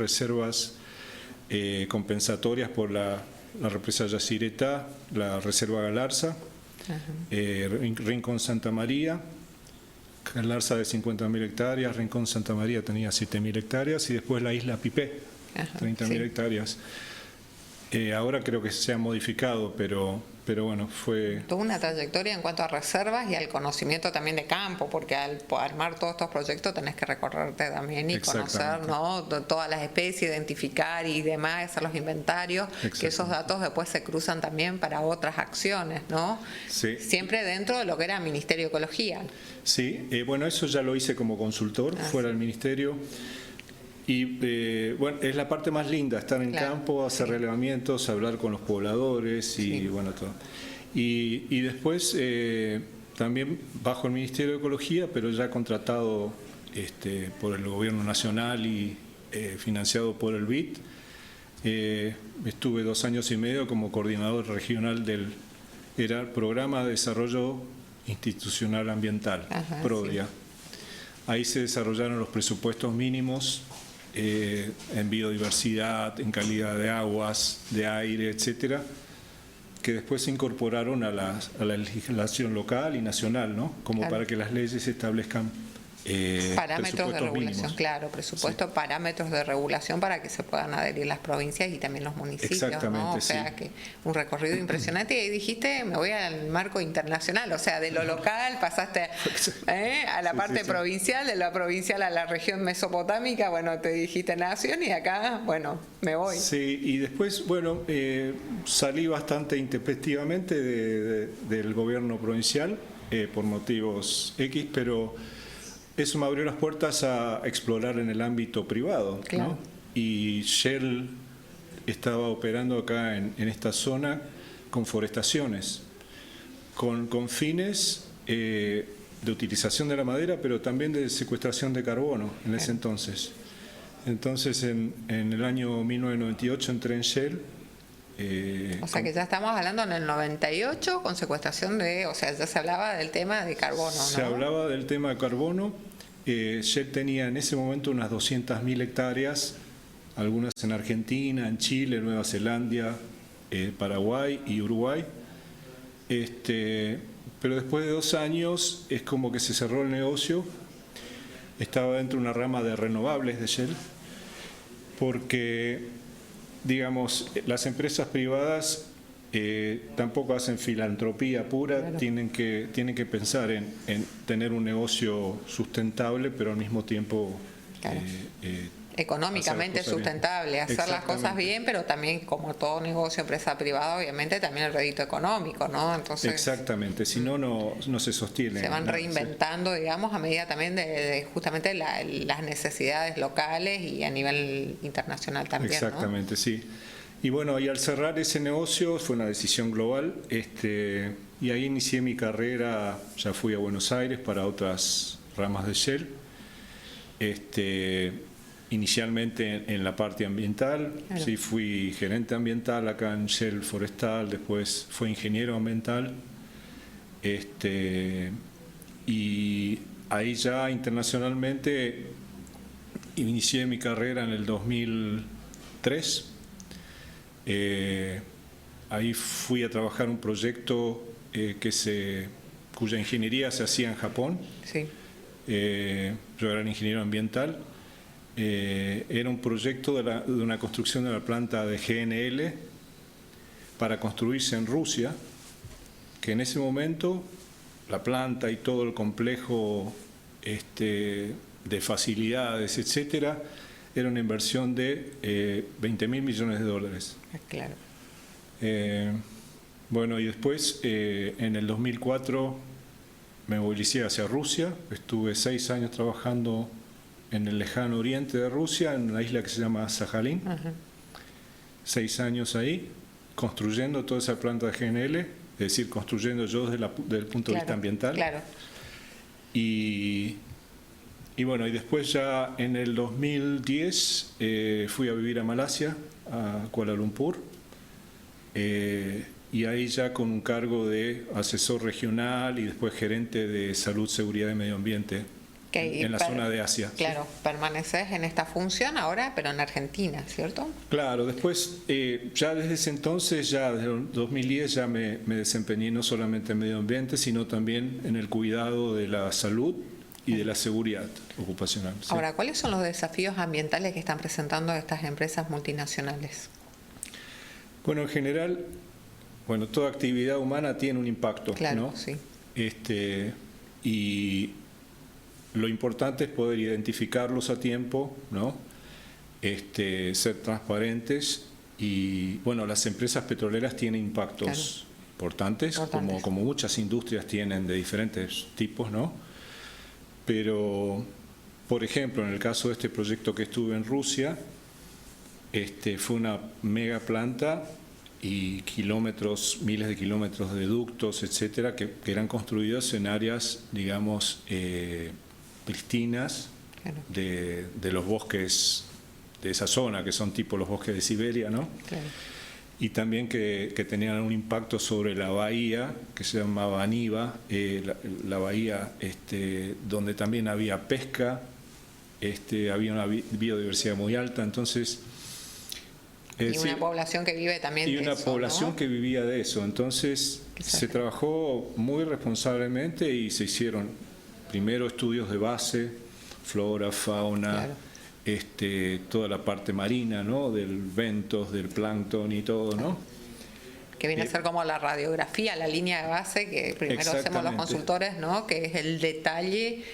reservas compensatorias por la represa Yacyretá, la reserva Galarza, Rincón Santa María. Galarza de 50.000 hectáreas, Rincón Santa María tenía 7.000 hectáreas y después la isla Pipé, 30.000 hectáreas. Ahora creo que se ha modificado, pero bueno, fue... Tuvo una trayectoria en cuanto a reservas y al conocimiento también de campo, porque al armar todos estos proyectos tenés que recorrerte también y conocer, ¿no?, todas las especies, identificar y demás, hacer los inventarios, que esos datos después se cruzan también para otras acciones, ¿no? Sí. Siempre dentro de lo que era Ministerio de Ecología. Sí, bueno, eso ya lo hice como consultor fuera del Ministerio. Y bueno, es la parte más linda, estar en campo, hacer relevamientos, hablar con los pobladores y bueno, todo. Y después también bajo el Ministerio de Ecología, pero ya contratado por el Gobierno Nacional y financiado por el BID, estuve 2 años y medio como coordinador regional del Programa de Desarrollo Institucional Ambiental, PRODIA. Ahí se desarrollaron los presupuestos mínimos en biodiversidad, en calidad de aguas, de aire, etcétera, que después se incorporaron a la legislación local y nacional, ¿no? Como para que las leyes establezcan parámetros de regulación, mínimos. Claro, presupuesto, parámetros de regulación para que se puedan adherir las provincias y también los municipios, exactamente, ¿no? O sea, que un recorrido impresionante. Y ahí dijiste, me voy al marco internacional, o sea, de lo local pasaste a la parte provincial, de la provincial a la región mesopotámica, bueno, te dijiste nación y acá, bueno, me voy. Sí, y después, bueno, salí bastante intempestivamente del gobierno provincial por motivos X, pero eso me abrió las puertas a explorar en el ámbito privado, ¿no? Y Shell estaba operando acá en esta zona con forestaciones, con fines de utilización de la madera, pero también de secuestración de carbono en ese entonces. Entonces, en el año 1998 entré en Shell. O sea que ya estamos hablando en el 98 con secuestración o sea, ya se hablaba del tema de carbono, ¿no? Se hablaba del tema de carbono. Shell tenía en ese momento unas 200.000 hectáreas, algunas en Argentina, en Chile, Nueva Zelanda, Paraguay y Uruguay. Pero después de 2 años es como que se cerró el negocio. Estaba dentro de una rama de renovables de Shell, porque, digamos, las empresas privadas tampoco hacen filantropía pura, tienen que pensar en tener un negocio sustentable, pero al mismo tiempo económicamente sustentable, hacer las cosas bien, pero también, como todo negocio, empresa privada, obviamente también el rédito económico, ¿no? Entonces, exactamente, si no, no se sostiene. Se van reinventando, digamos, a medida también de justamente las necesidades locales y a nivel internacional también, exactamente, ¿no? Sí. Y bueno, y al cerrar ese negocio fue una decisión global, y ahí inicié mi carrera, ya fui a Buenos Aires para otras ramas de Shell, inicialmente en la parte ambiental, sí, fui gerente ambiental acá en Shell Forestal, después fui ingeniero ambiental, y ahí ya internacionalmente inicié mi carrera en el 2003. Ahí fui a trabajar un proyecto cuya ingeniería se hacía en Japón. Sí. Yo era el ingeniero ambiental. Era un proyecto de una construcción de la planta de GNL para construirse en Rusia, que en ese momento la planta y todo el complejo de facilidades, etcétera, era una inversión de 20.000 millones de dólares. Claro. Bueno, y después, en el 2004, me movilicé hacia Rusia. Estuve 6 años trabajando en el lejano oriente de Rusia, en una isla que se llama Sajalín. 6 años ahí, construyendo toda esa planta de GNL, es decir, construyendo yo desde el punto de vista ambiental. Claro. Y bueno, y después ya en el 2010 fui a vivir a Malasia, a Kuala Lumpur, y ahí ya con un cargo de asesor regional y después gerente de salud, seguridad y medio ambiente en la zona de Asia. Claro, ¿sí? permaneces en esta función ahora, pero en Argentina, ¿cierto? Claro, después, ya desde ese entonces, ya desde el 2010, ya me desempeñé no solamente en medio ambiente, sino también en el cuidado de la salud y de la seguridad ocupacional. ¿sí? Ahora, ¿cuáles son los desafíos ambientales que están presentando estas empresas multinacionales? Bueno, en general, bueno, toda actividad humana tiene un impacto, Claro, ¿no? sí. Y lo importante es poder identificarlos a tiempo, ¿no? Ser transparentes y, bueno, las empresas petroleras tienen impactos importantes, como muchas industrias tienen de diferentes tipos, ¿no? Pero, por ejemplo, en el caso de este proyecto que estuve en Rusia, fue una mega planta y kilómetros, miles de kilómetros de ductos, etcétera, que eran construidos en áreas, digamos, pristinas de los bosques de esa zona, que son tipo los bosques de Siberia, ¿no? Claro. Y también que tenían un impacto sobre la bahía, que se llamaba Niva, la bahía donde también había pesca, había una biodiversidad muy alta, entonces... y una población que vive también de eso. Y una población, ¿no?, que vivía de eso. Entonces se trabajó muy responsablemente y se hicieron primero estudios de base, flora, fauna, toda la parte marina, ¿no?, del ventos, del plancton y todo, ¿no? Que viene a ser como la radiografía, la línea de base que primero hacemos los consultores, ¿no?, que es el detalle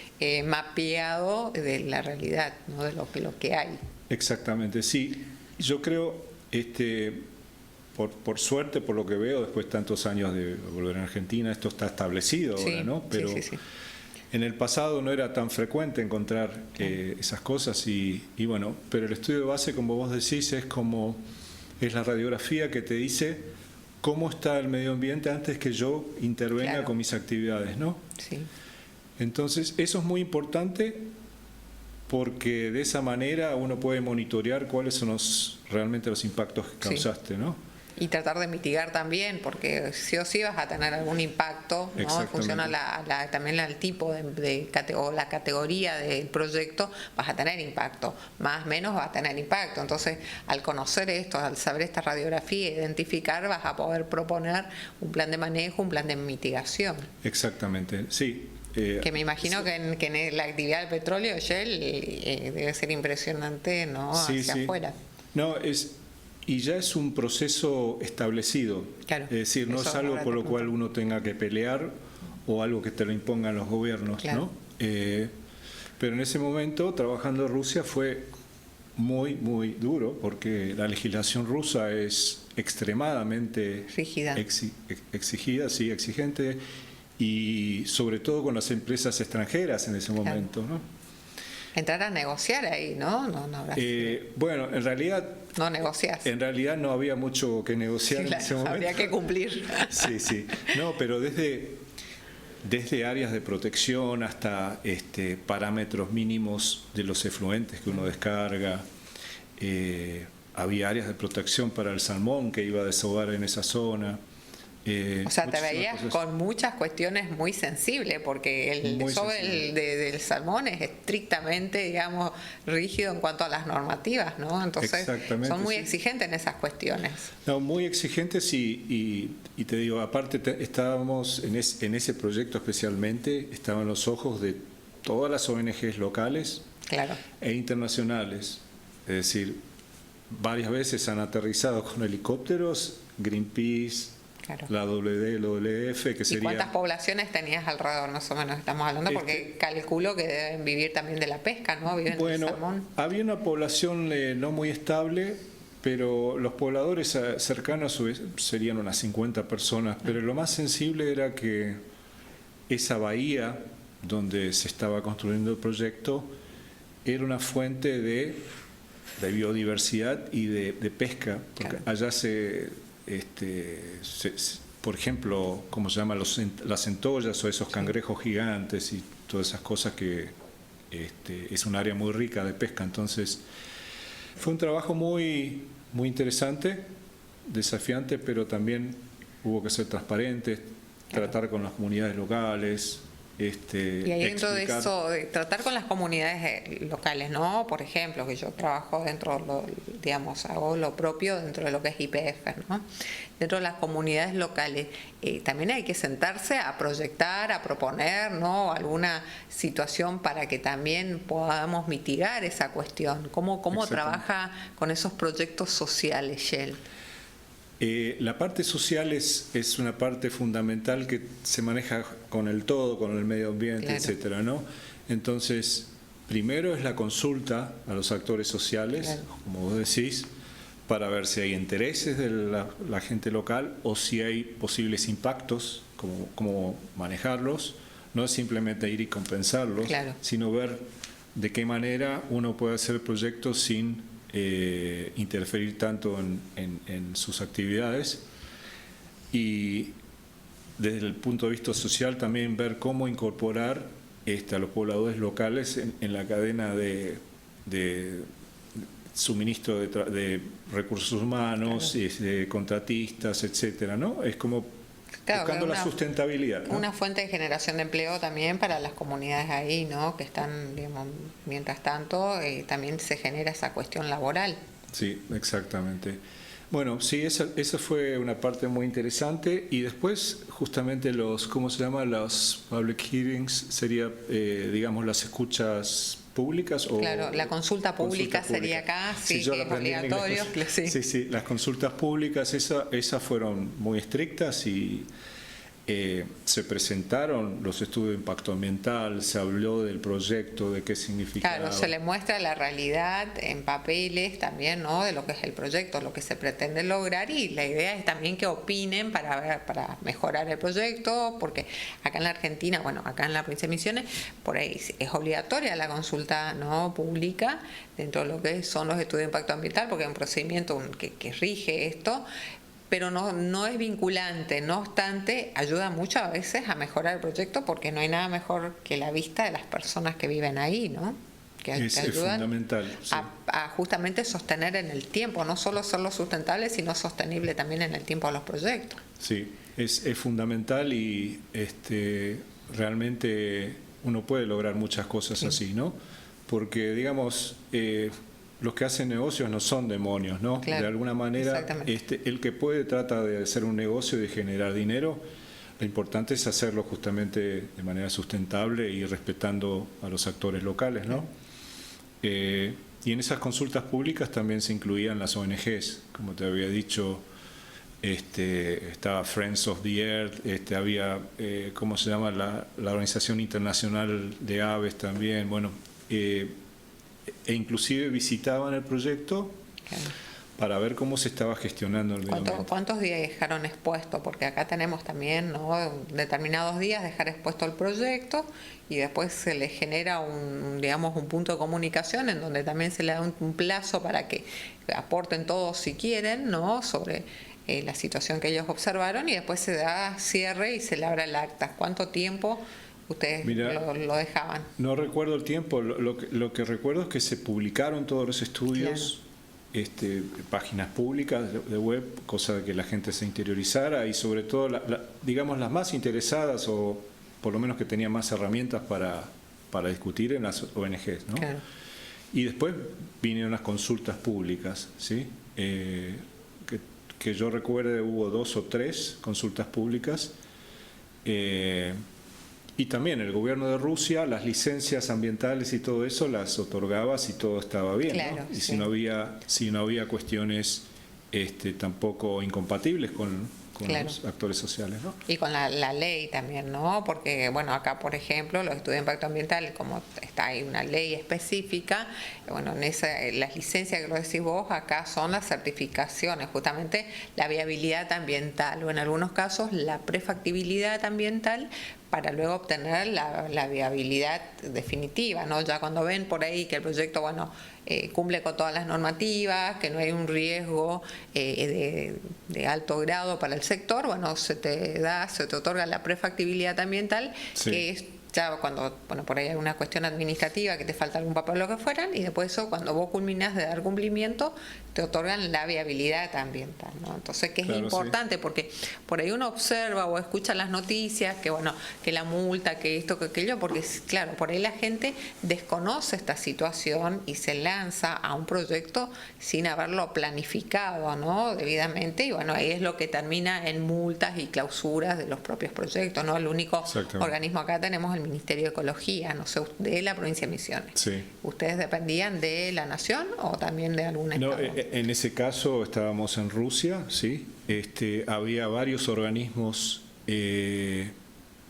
mapeado de la realidad, ¿no?, de lo que hay. Exactamente, sí. Yo creo, por suerte, por lo que veo, después de tantos años de volver a Argentina, esto está establecido ahora, ¿no? Pero sí. En el pasado no era tan frecuente encontrar esas cosas y bueno, pero el estudio de base, como vos decís, es la radiografía que te dice cómo está el medio ambiente antes que yo intervenga con mis actividades, ¿no? Sí. Entonces, eso es muy importante porque de esa manera uno puede monitorear cuáles son realmente los impactos que causaste, ¿no? Y tratar de mitigar también, porque sí o sí vas a tener algún impacto, ¿no? En función a también al tipo o la categoría del proyecto, vas a tener impacto, más o menos vas a tener impacto. Entonces, al conocer esto, al saber esta radiografía, identificar, vas a poder proponer un plan de manejo, un plan de mitigación. Exactamente, sí. Que me imagino que en la actividad del petróleo, Shell, debe ser impresionante, ¿no? Hacia afuera. No, y ya es un proceso establecido. Claro, es decir, no es algo por lo cual uno tenga que pelear o algo que te lo impongan los gobiernos, ¿no? Pero en ese momento, trabajando en Rusia, fue muy, muy duro porque la legislación rusa es extremadamente rígida, exigida, sí, exigente, y sobre todo con las empresas extranjeras en ese momento, ¿no? Entrar a negociar ahí, ¿no? No habrá bueno, en realidad... No negocias. En realidad no había mucho que negociar en ese momento. Habría que cumplir. Sí. No, pero desde áreas de protección hasta parámetros mínimos de los efluentes que uno descarga. Había áreas de protección para el salmón que iba a desahogar en esa zona. O sea, te veías con muchas cuestiones muy sensibles, porque el desove del salmón es estrictamente, digamos, rígido en cuanto a las normativas, ¿no? Entonces, son muy exigentes en esas cuestiones. No, muy exigentes y te digo, aparte estábamos en ese proyecto especialmente, estaban los ojos de todas las ONGs locales e internacionales. Es decir, varias veces han aterrizado con helicópteros, Greenpeace, la WWF, que sería... ¿Y cuántas poblaciones tenías alrededor, más o menos, estamos hablando? Porque calculo que deben vivir también de la pesca, ¿no? Viven del salmón. Había una población no muy estable, pero los pobladores cercanos serían unas 50 personas, pero lo más sensible era que esa bahía donde se estaba construyendo el proyecto era una fuente de biodiversidad y de pesca, porque allá por ejemplo, ¿cómo se llama? Las centollas o esos cangrejos gigantes y todas esas cosas que es un área muy rica de pesca. Entonces, fue un trabajo muy, muy interesante, desafiante, pero también hubo que ser transparentes, tratar con las comunidades locales, Y ahí dentro de eso, de tratar con las comunidades locales, ¿no? Por ejemplo, que yo trabajo dentro, digamos, hago lo propio dentro de lo que es YPF, ¿no? Dentro de las comunidades locales, también hay que sentarse a proyectar, a proponer, ¿no? Alguna situación para que también podamos mitigar esa cuestión. ¿Cómo trabaja con esos proyectos sociales, Shell? La parte social es una parte fundamental que se maneja con el todo, con el medio ambiente, claro, etcétera, ¿no? Entonces, primero es la consulta a los actores sociales, claro, como vos decís, para ver si hay intereses de la gente local o si hay posibles impactos, cómo manejarlos. No es simplemente ir y compensarlos, claro, sino ver de qué manera uno puede hacer proyectos sin interferir tanto en sus actividades, y desde el punto de vista social también ver cómo incorporar a los pobladores locales en la cadena de suministro de recursos humanos, claro, de contratistas, etcétera, ¿no? Es como claro, buscando la sustentabilidad, ¿no? Una fuente de generación de empleo también para las comunidades ahí, ¿no? Que están, digamos, mientras tanto, también se genera esa cuestión laboral. Sí, exactamente. Bueno, sí, esa fue una parte muy interesante, y después justamente ¿cómo se llama? Los public hearings, sería, digamos, las escuchas públicas. Claro, la consulta pública sería acá, sí, que es obligatorio. Sí, las consultas públicas, esas fueron muy estrictas, y se presentaron los estudios de impacto ambiental, se habló del proyecto, de qué significaba. Claro, se le muestra la realidad en papeles también, ¿no? De lo que es el proyecto, lo que se pretende lograr, y la idea es también que opinen para mejorar el proyecto, porque acá en la Argentina, bueno, acá en la provincia de Misiones, por ahí es obligatoria la consulta, ¿no?, pública dentro de lo que son los estudios de impacto ambiental, porque hay un procedimiento que rige esto, pero no es vinculante. No obstante, ayuda mucho a veces a mejorar el proyecto, porque no hay nada mejor que la vista de las personas que viven ahí, ¿no? Que ayudan fundamental, sí, a justamente sostener en el tiempo, no solo serlo sustentable, sino sostenible también en el tiempo de los proyectos. Sí, es fundamental, y realmente uno puede lograr muchas cosas, sí, así, ¿no? Porque, digamos, los que hacen negocios no son demonios, ¿no? Claro, de alguna manera, el que puede trata de hacer un negocio y de generar dinero. Lo importante es hacerlo justamente de manera sustentable y respetando a los actores locales, ¿no? Y en esas consultas públicas también se incluían las ONGs, como te había dicho. Estaba Friends of the Earth, había, ¿cómo se llama? La Organización Internacional de Aves también, bueno, e inclusive visitaban el proyecto, claro, para ver cómo se estaba gestionando el medio ambiente. ¿Cuántos días dejaron expuesto? Porque acá tenemos también, ¿no?, determinados días dejar expuesto el proyecto, y después se le genera digamos, un punto de comunicación en donde también se le da un plazo para que aporten todos si quieren, ¿no?, sobre la situación que ellos observaron, y después se da cierre y se labra el acta. ¿Cuánto tiempo ustedes lo dejaban? No recuerdo el tiempo, lo que recuerdo es que se publicaron todos los estudios, claro, páginas públicas de web, cosa de que la gente se interiorizara, y sobre todo, digamos, las más interesadas, o por lo menos que tenían más herramientas para discutir, en las ONGs, ¿no? Claro. Y después vinieron las consultas públicas, ¿sí? Que yo recuerde, hubo 2 o 3 consultas públicas. Y también el gobierno de Rusia, las licencias ambientales y todo eso las otorgaba si todo estaba bien, claro, ¿no? Y sí, si no había cuestiones tampoco incompatibles con claro, los actores sociales, ¿no? Y con la ley también, ¿no? Porque, bueno, acá, por ejemplo, los estudios de impacto ambiental, como está ahí una ley específica, bueno, las licencias que lo decís vos, acá son las certificaciones, justamente la viabilidad ambiental, o en algunos casos la prefactibilidad ambiental, para luego obtener la viabilidad definitiva, ¿no? Ya cuando ven por ahí que el proyecto, bueno, cumple con todas las normativas, que no hay un riesgo de alto grado para el sector, bueno, se te otorga la prefactibilidad ambiental, sí, que es ya cuando, bueno, por ahí hay una cuestión administrativa que te falta algún papel o lo que fueran, y después eso, cuando vos culminás de dar cumplimiento, te otorgan la viabilidad ambiental, ¿no? Entonces, que es Claro, importante, porque por ahí uno observa o escucha las noticias, que bueno, que la multa, que esto, que aquello, porque claro, por ahí la gente desconoce esta situación y se lanza a un proyecto sin haberlo planificado, ¿no? Debidamente, y bueno, ahí es lo que termina en multas y clausuras de los propios proyectos, ¿no? El único organismo acá tenemos el Ministerio de Ecología, no sé, de la provincia de Misiones. Sí. ¿Ustedes dependían de la nación o también de algún estado? No, en ese caso estábamos en Rusia, sí. Había varios organismos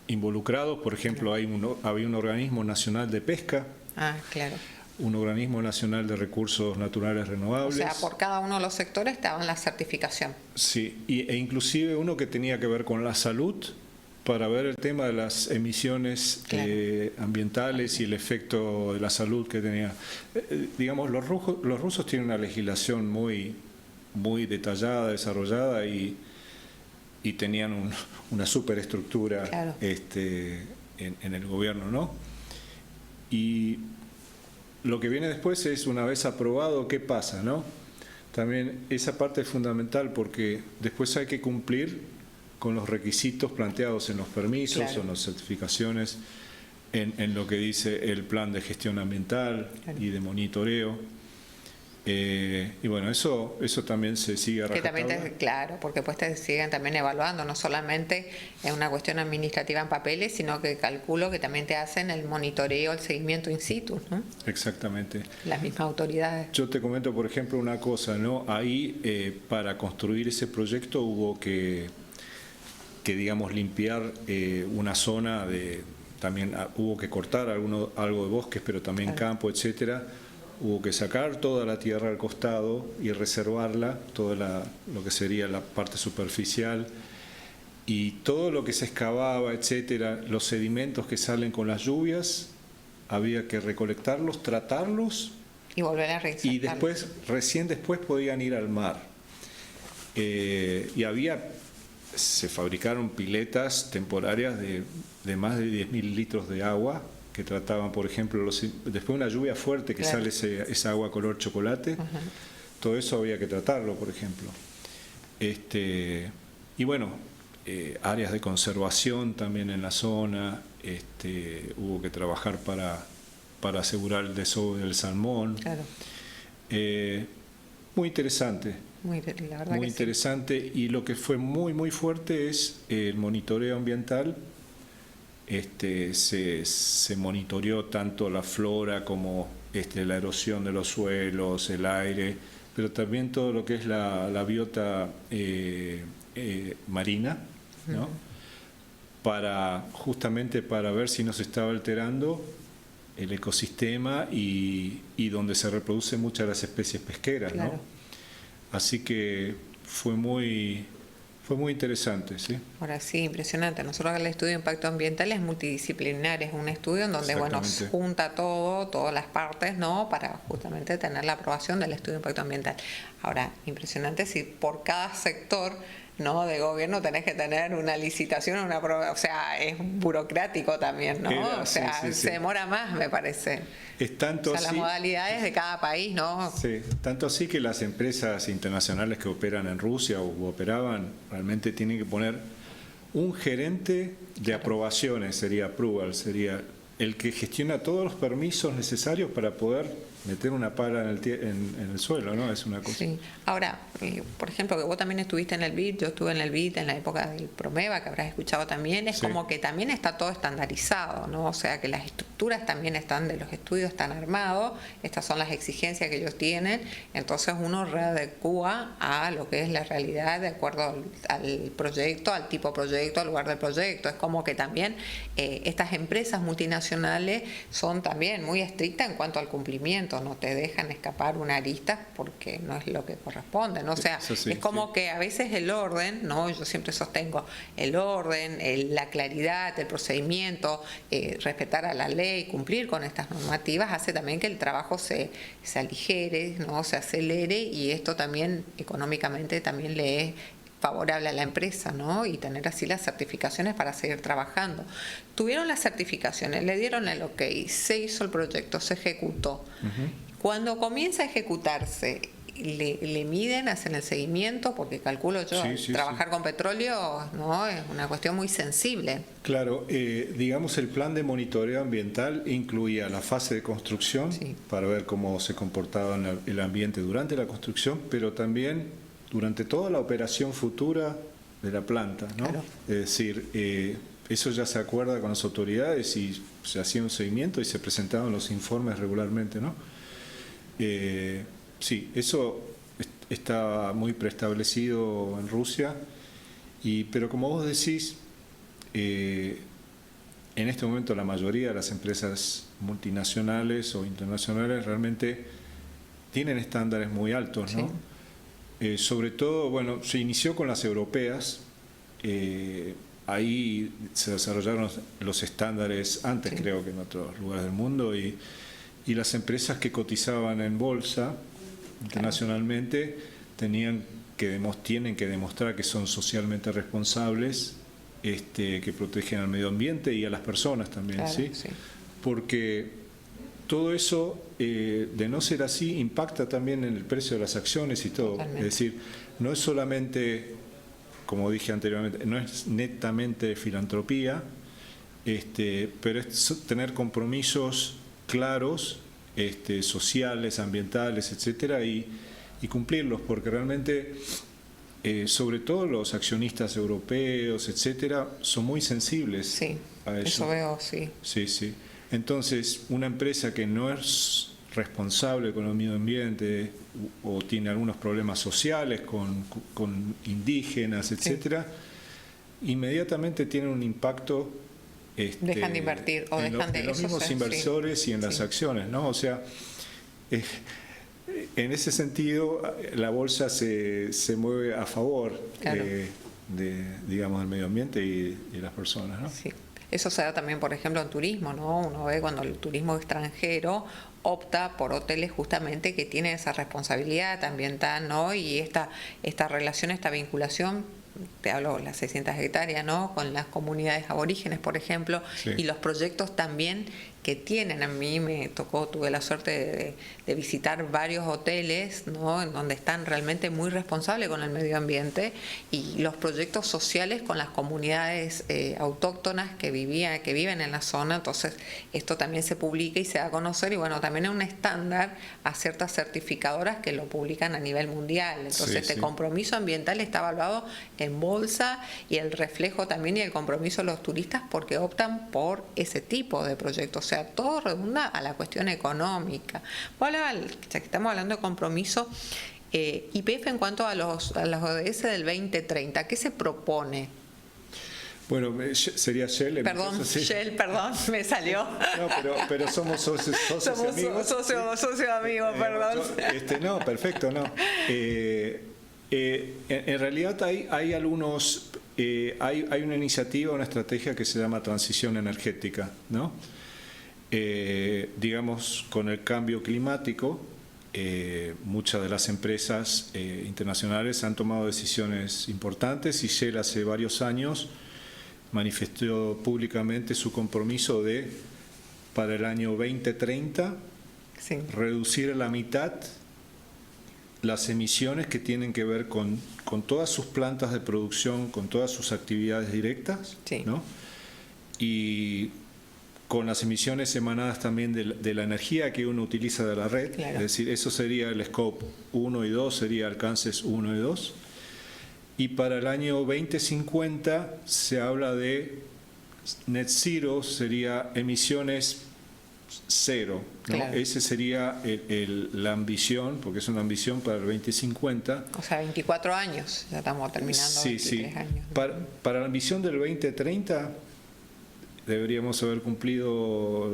involucrados, por ejemplo, había un organismo nacional de pesca. Ah, claro. Un organismo nacional de recursos naturales renovables. O sea, por cada uno de los sectores estaba en la certificación. Sí, e inclusive uno que tenía que ver con la salud, para ver el tema de las emisiones ambientales y el efecto de la salud que tenía. Digamos, los rusos tienen una legislación muy detallada, desarrollada, y tenían una superestructura en el gobierno, ¿no? Y lo que viene después es, una vez aprobado, ¿qué pasa, no? También esa parte es fundamental, porque después hay que cumplir con los requisitos planteados en los permisos o en las certificaciones, en lo que dice el plan de gestión ambiental y de monitoreo. Y bueno, eso también se sigue a rajatabla. Que también claro, porque después te siguen también evaluando, no solamente es una cuestión administrativa en papeles, sino que calculo que también te hacen el monitoreo, el seguimiento in situ, ¿no? Exactamente. Las mismas autoridades. Yo te comento, por ejemplo, una cosa, ¿no? Ahí, para construir ese proyecto hubo que digamos, limpiar una zona también hubo que cortar algo de bosques, pero también campo, etcétera. Hubo que sacar toda la tierra al costado y reservarla, toda lo que sería la parte superficial, y todo lo que se excavaba, etcétera, los sedimentos que salen con las lluvias, había que recolectarlos, tratarlos y volver a reinsertarlos. Y recién después podían ir al mar. Y se fabricaron piletas temporarias de más de 10.000 litros de agua, que trataban, por ejemplo, después de una lluvia fuerte que sale esa agua color chocolate, todo eso había que tratarlo, por ejemplo. Y bueno, áreas de conservación también en la zona, hubo que trabajar para asegurar el desove del salmón. Claro. Muy interesante. La verdad muy interesante, sí. Y lo que fue muy fuerte es el monitoreo ambiental. Se monitoreó tanto la flora como la erosión de los suelos, el aire, pero también todo lo que es la biota marina, ¿no? Justamente para ver si no se estaba alterando el ecosistema y donde se reproducen muchas de las especies pesqueras, claro. ¿no? Así que fue muy interesante, ¿sí? Ahora sí, impresionante. Nosotros el estudio de impacto ambiental es multidisciplinar, es un estudio en donde junta todas las partes, ¿no? Para justamente tener la aprobación del estudio de impacto ambiental. Ahora, impresionante si por cada sector, ¿no?, de gobierno tenés que tener una licitación, o sea, es burocrático también, ¿no? Se demora más, me parece. Es tanto así, las modalidades de cada país, ¿no? Sí, tanto así que las empresas internacionales que operan en Rusia o operaban realmente tienen que poner un gerente de aprobaciones, sería el que gestiona todos los permisos necesarios para poder meter una pala en el suelo, ¿no? Es una cosa. Sí. Ahora, por ejemplo, que vos también estuviste en el BID, yo estuve en el BID en la época del Promeva, que habrás escuchado también, es como que también está todo estandarizado, ¿no? O sea, que las estructuras también de los estudios están armados, estas son las exigencias que ellos tienen, entonces uno readecúa a lo que es la realidad de acuerdo al proyecto, al tipo de proyecto, al lugar del proyecto. Es como que también estas empresas multinacionales son también muy estrictas en cuanto al cumplimiento, no te dejan escapar una arista porque no es lo que corresponde, ¿no? O sea, es como que a veces el orden, ¿no? Yo siempre sostengo el orden, la claridad, el procedimiento, respetar a la ley, cumplir con estas normativas, hace también que el trabajo se aligere, ¿no? Se acelere, y esto también económicamente también le es favorable a la empresa, ¿no? Y tener así las certificaciones para seguir trabajando. Tuvieron las certificaciones, le dieron el ok, se hizo el proyecto, se ejecutó. Cuando comienza a ejecutarse, le miden, hacen el seguimiento, porque calculo yo, trabajar con petróleo, ¿no? Es una cuestión muy sensible. Claro, digamos, el plan de monitoreo ambiental incluía la fase de construcción para ver cómo se comportaba el ambiente durante la construcción, pero también durante toda la operación futura de la planta, ¿no? Claro. Es decir, eso ya se acuerda con las autoridades y se hacía un seguimiento y se presentaban los informes regularmente, ¿no? Sí, eso está muy preestablecido en Rusia, pero como vos decís, en este momento la mayoría de las empresas multinacionales o internacionales realmente tienen estándares muy altos, ¿no? Sobre todo, bueno, se inició con las europeas, ahí se desarrollaron los estándares antes, creo que en otros lugares del mundo, y las empresas que cotizaban en bolsa internacionalmente tienen que demostrar que son socialmente responsables, que protegen al medio ambiente y a las personas también, ¿sí? Porque todo eso, de no ser así, impacta también en el precio de las acciones y todo. Totalmente. Es decir, no es solamente, como dije anteriormente, no es netamente filantropía, pero es tener compromisos claros, sociales, ambientales, etcétera, y cumplirlos, porque realmente, sobre todo los accionistas europeos, etcétera, son muy sensibles a eso. Eso veo, Sí. Entonces, una empresa que no es responsable con el medio ambiente o tiene algunos problemas sociales con indígenas, etcétera, inmediatamente tiene un impacto. Dejan de invertir o dejan de en los mismos inversores y en las acciones, ¿no? O sea, en ese sentido la bolsa se mueve a favor digamos, del medio ambiente y las personas, ¿no? Sí. Eso se da también, por ejemplo, en turismo, ¿no? Uno ve cuando el turismo extranjero opta por hoteles justamente que tienen esa responsabilidad ambiental, ¿no? Y esta relación, esta vinculación, te hablo de las 600 hectáreas, ¿no? Con las comunidades aborígenes, por ejemplo, y los proyectos también que tienen. A mí me tocó, tuve la suerte de visitar varios hoteles, ¿no? En donde están realmente muy responsables con el medio ambiente, y los proyectos sociales con las comunidades autóctonas que viven en la zona. Entonces esto también se publica y se da a conocer, y bueno, también es un estándar a ciertas certificadoras que lo publican a nivel mundial. Entonces este compromiso ambiental está evaluado en bolsa, y el reflejo también y el compromiso de los turistas porque optan por ese tipo de proyectos. O sea, todo redunda a la cuestión económica. Ya que estamos hablando de compromiso, YPF en cuanto a los ODS del 2030, ¿qué se propone? Bueno, sería Shell. Perdón, Shell, perdón, me salió. No, pero somos socios amigos. Socios amigos, perdón. No, perfecto, no. En realidad hay algunos, hay una iniciativa, una estrategia que se llama transición energética, ¿no? Digamos, con el cambio climático, muchas de las empresas internacionales han tomado decisiones importantes, y Shell hace varios años manifestó públicamente su compromiso de, para el año 2030, reducir a la mitad las emisiones que tienen que ver con todas sus plantas de producción, con todas sus actividades directas, ¿no? Y con las emisiones emanadas también de la energía que uno utiliza de la red. Es decir, eso sería el scope 1 y 2, sería alcances 1 y 2. Y para el año 2050 se habla de net zero, sería emisiones cero, ¿no? Ese sería la ambición, porque es una ambición para el 2050. O sea, 24 años, ya estamos terminando. 23 años. Para la ambición del 2030 deberíamos haber cumplido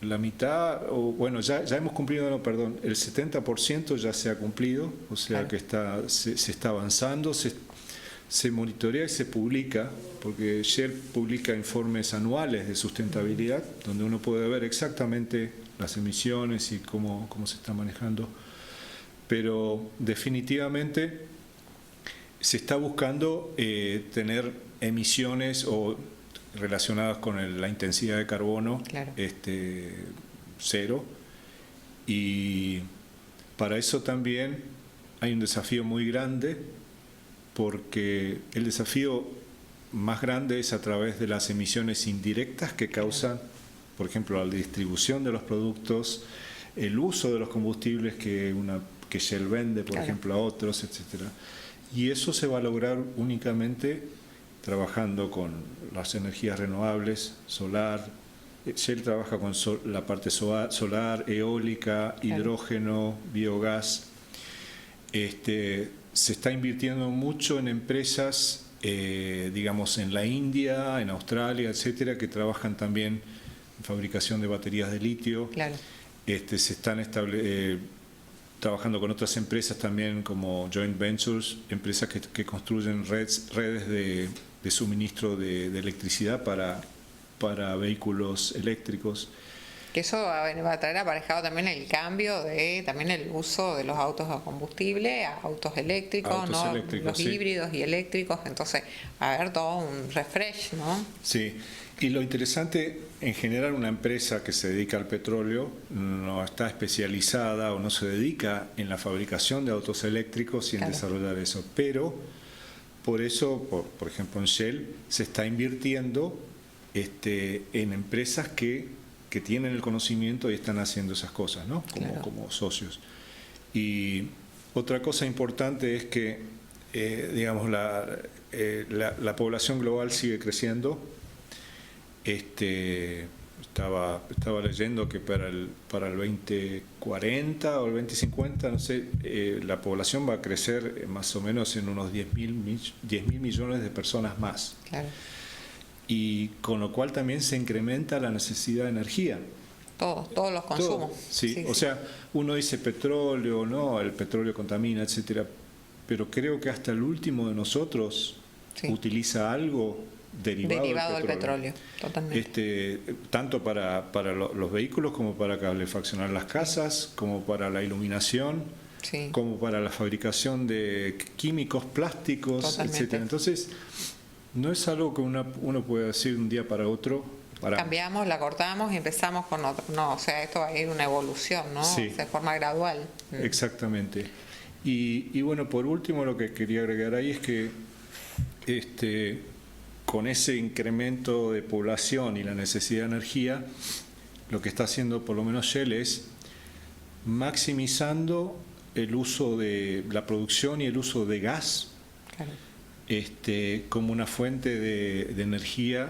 la mitad, o bueno, ya hemos cumplido, no, perdón, el 70% ya se ha cumplido, o sea que se está avanzando, se monitorea y se publica, porque Shell publica informes anuales de sustentabilidad, donde uno puede ver exactamente las emisiones y cómo se está manejando. Pero definitivamente se está buscando tener emisiones o relacionadas con la intensidad de carbono claro. Cero, y para eso también hay un desafío muy grande, porque el desafío más grande es a través de las emisiones indirectas que causan, por ejemplo, la distribución de los productos, el uso de los combustibles que Shell vende, por ejemplo, a otros, etcétera. Y eso se va a lograr únicamente trabajando con las energías renovables, solar. Shell trabaja con la parte solar, eólica, hidrógeno, biogás. Se está invirtiendo mucho en empresas, digamos, en la India, en Australia, etcétera, que trabajan también en fabricación de baterías de litio. Claro. Se están trabajando con otras empresas también, como joint ventures, empresas que construyen redes de suministro de electricidad para vehículos eléctricos. Que eso va a traer aparejado también el cambio de también el uso de los autos a combustible a autos eléctricos, los híbridos y eléctricos. Entonces va a haber todo un refresh, ¿no? Sí, y lo interesante, en general, una empresa que se dedica al petróleo no está especializada o no se dedica en la fabricación de autos eléctricos y en desarrollar eso, pero por eso, por ejemplo, en Shell se está invirtiendo en empresas que tienen el conocimiento y están haciendo esas cosas, ¿no? Como socios. Y otra cosa importante es que, digamos, la población global sigue creciendo. Estaba leyendo que para el 2040 o el 2050, no sé, la población va a crecer más o menos en unos 10.000 millones de personas más. Claro. Y con lo cual también se incrementa la necesidad de energía. Todos los consumos. Sí, o sea, uno dice petróleo, ¿no? El petróleo contamina, etcétera, pero creo que hasta el último de nosotros utiliza algo derivado del petróleo. Totalmente. Tanto para los vehículos como para calefaccionar las casas, como para la iluminación, como para la fabricación de químicos, plásticos, etcétera. Entonces, no es algo que uno puede decir un día para otro. Cambiamos, la cortamos y empezamos con otro. No, o sea, esto va a ir una evolución, ¿no? Sí. De forma gradual. Exactamente. Y bueno, por último, lo que quería agregar ahí es que con ese incremento de población y la necesidad de energía, lo que está haciendo por lo menos Shell es maximizando el uso de la producción y el uso de gas. Claro. Como una fuente de energía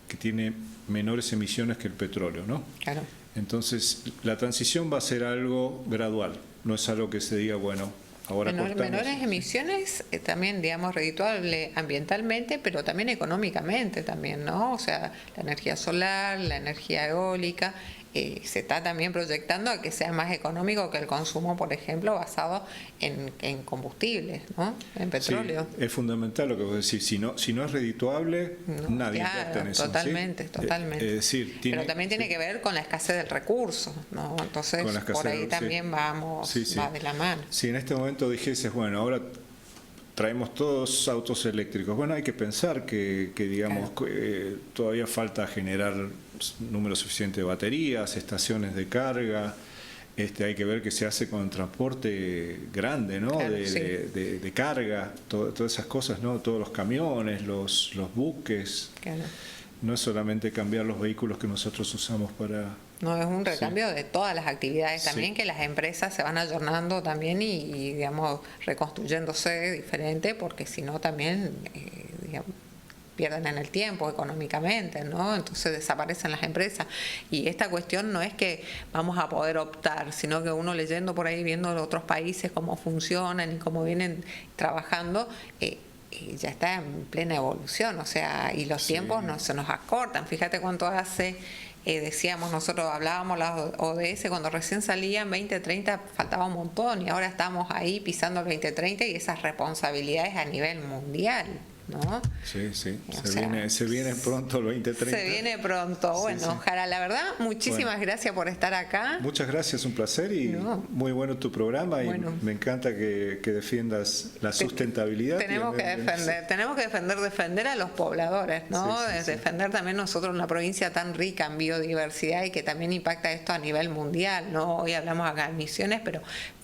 que tiene menores emisiones que el petróleo, ¿no? Claro. Entonces, la transición va a ser algo gradual, no es algo que se diga, bueno, ahora menores emisiones, también, digamos, redituable ambientalmente, pero también económicamente también, ¿no? O sea, la energía solar, la energía eólica, se está también proyectando a que sea más económico que el consumo, por ejemplo, basado en combustibles, ¿no? En petróleo. Sí, es fundamental lo que vos decís. Si no es redituable, nadie invierte en eso. Totalmente. Es decir, pero también tiene que ver con la escasez del recurso, ¿no? Entonces, por ahí también va de la mano. Si en este momento dijeses, bueno, ahora traemos todos autos eléctricos. Bueno, hay que pensar que digamos, todavía falta generar número suficiente de baterías, estaciones de carga. Hay que ver qué se hace con el transporte grande, ¿no? De carga, todas esas cosas, ¿no? Todos los camiones, los buques. Claro. No es solamente cambiar los vehículos que nosotros usamos para... No, es un recambio de todas las actividades también, que las empresas se van ayornando también y digamos, reconstruyéndose diferente, porque si no también, digamos, pierden en el tiempo económicamente, ¿no? Entonces desaparecen las empresas. Y esta cuestión no es que vamos a poder optar, sino que uno leyendo por ahí, viendo otros países cómo funcionan y cómo vienen trabajando, ya está en plena evolución, o sea, y los tiempos no se nos acortan. Fíjate cuánto hace, decíamos nosotros, hablábamos las ODS, cuando recién salían 2030 faltaba un montón, y ahora estamos ahí pisando el 2030 y esas responsabilidades a nivel mundial. ¿no? Sí, se viene pronto el 2030. Se viene pronto. Bueno, Jara, la verdad, muchísimas gracias por estar acá. Muchas gracias, un placer y muy bueno tu programa y me encanta que defiendas la sustentabilidad. Tenemos que defender a los pobladores, ¿no? Defender también nosotros una provincia tan rica en biodiversidad y que también impacta esto a nivel mundial, ¿no? Hoy hablamos acá de Misiones, pero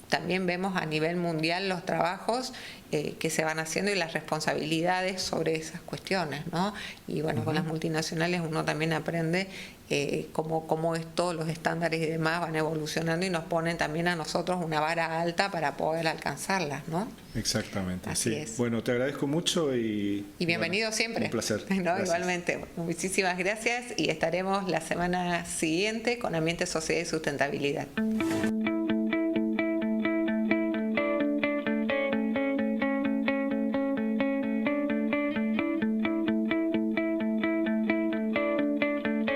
también vemos a nivel mundial los trabajos que se van haciendo y las responsabilidades sobre esas cuestiones, ¿no? Y bueno, con las multinacionales uno también aprende cómo todos los estándares y demás van evolucionando y nos ponen también a nosotros una vara alta para poder alcanzarlas, ¿no? Exactamente. Así es. Bueno, te agradezco mucho y bienvenido siempre. Un placer. ¿No? Igualmente. Muchísimas gracias y estaremos la semana siguiente con Ambiente, Sociedad y Sustentabilidad.